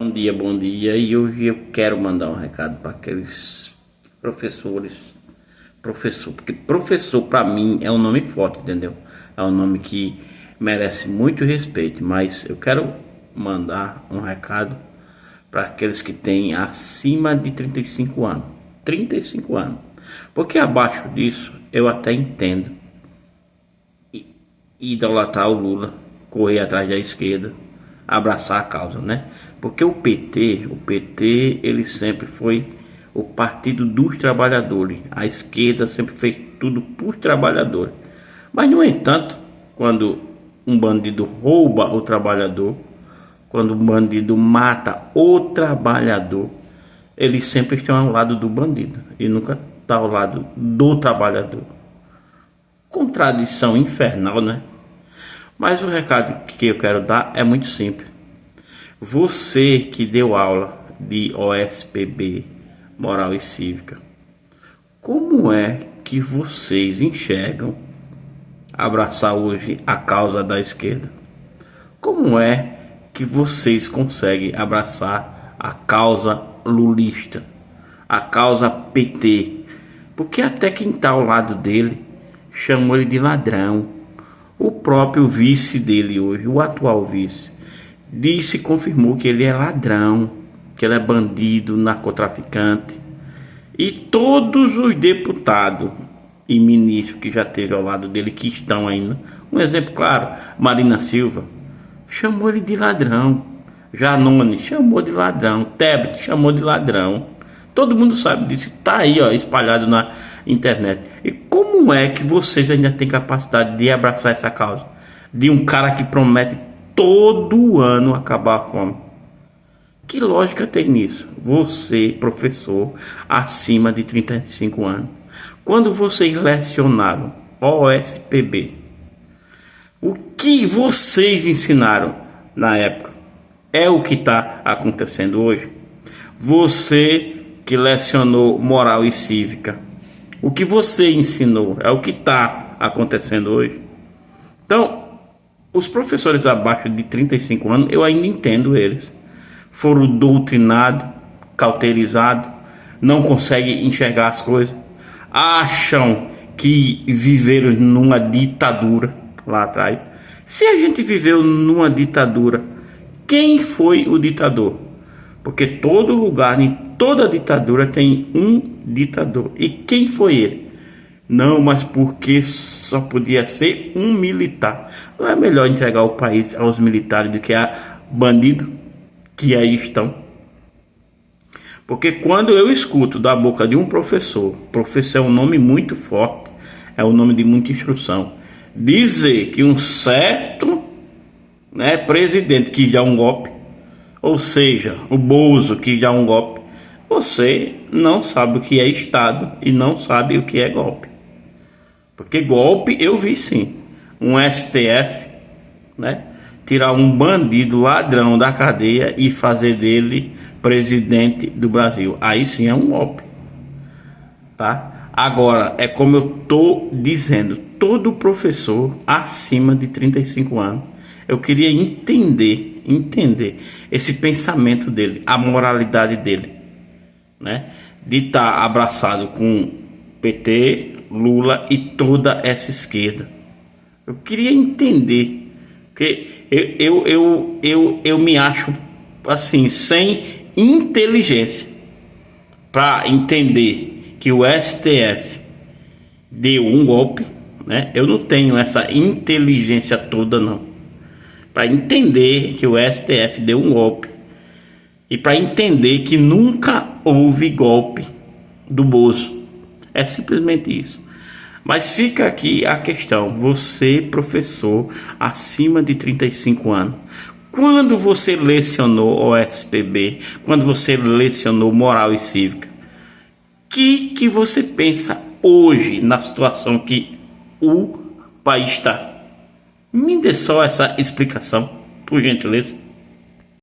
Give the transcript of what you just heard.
Bom dia, bom dia. E hoje eu quero mandar um recado para aqueles professores. Professor, porque professor para mim é um nome forte, entendeu? É um nome que merece muito respeito, mas eu quero mandar um recado para aqueles que têm acima de 35 anos. 35 anos. Porque abaixo disso eu até entendo idolatrar o Lula, correr atrás da esquerda, abraçar a causa, né? Porque o PT, ele sempre foi o partido dos trabalhadores. A esquerda sempre fez tudo por trabalhadores. Mas, no entanto, quando um bandido rouba o trabalhador, quando um bandido mata o trabalhador, eles sempre estão ao lado do bandido e nunca está ao lado do trabalhador. Contradição infernal, né? Mas o recado que eu quero dar é muito simples. Você que deu aula de OSPB, Moral e Cívica, como é que vocês enxergam abraçar hoje a causa da esquerda? Como é que vocês conseguem abraçar a causa lulista, a causa PT? Porque até quem está ao lado dele chamou ele de ladrão. O próprio vice dele hoje, o atual vice, disse e confirmou que ele é ladrão, que ele é bandido, narcotraficante. E todos os deputados e ministros que já teve ao lado dele, que estão ainda, um exemplo claro, Marina Silva, chamou ele de ladrão. Janone chamou de ladrão. Tebet chamou de ladrão. Todo mundo sabe disso, tá aí, ó, espalhado na internet. E como é que vocês ainda têm capacidade de abraçar essa causa? De um cara que promete todo ano acabar a fome. Que lógica tem nisso? Você, professor, acima de 35 anos, quando vocês lecionaram OSPB, o que vocês ensinaram na época é o que está acontecendo hoje? Você que lecionou moral e cívica, o que você ensinou é o que está acontecendo hoje. Então, os professores abaixo de 35 anos, eu ainda entendo eles. Foram doutrinados, cauterizados, não conseguem enxergar as coisas, acham que viveram numa ditadura lá atrás. Se a gente viveu numa ditadura, quem foi o ditador? Porque todo lugar, em toda ditadura tem um ditador. E quem foi ele? Não, mas porque só podia ser um militar. Não é melhor entregar o país aos militares do que a bandido que aí estão? Porque quando eu escuto da boca de um professor é um nome muito forte, é um nome de muita instrução, dizer que um certo, né, presidente que dá um golpe, ou seja, o Bozo que dá um golpe, você não sabe o que é Estado e não sabe o que é golpe. Porque golpe eu vi sim. Um STF, né, tirar um bandido ladrão da cadeia e fazer dele presidente do Brasil. Aí sim é um golpe. Tá? Agora, é como eu tô dizendo, todo professor acima de 35 anos, eu queria entender esse pensamento dele, a moralidade dele, né? De estar abraçado com PT, Lula e toda essa esquerda. Eu queria entender, porque eu me acho assim, sem inteligência para entender que o STF deu um golpe, né? Eu não tenho essa inteligência toda não, para entender que o STF deu um golpe e para entender que nunca houve golpe do Bozo. É simplesmente isso. Mas fica aqui a questão, você, professor acima de 35 anos, quando você lecionou OSPB, quando você lecionou moral e cívica, que você pensa hoje na situação que o país está? Me dê só essa explicação, por gentileza.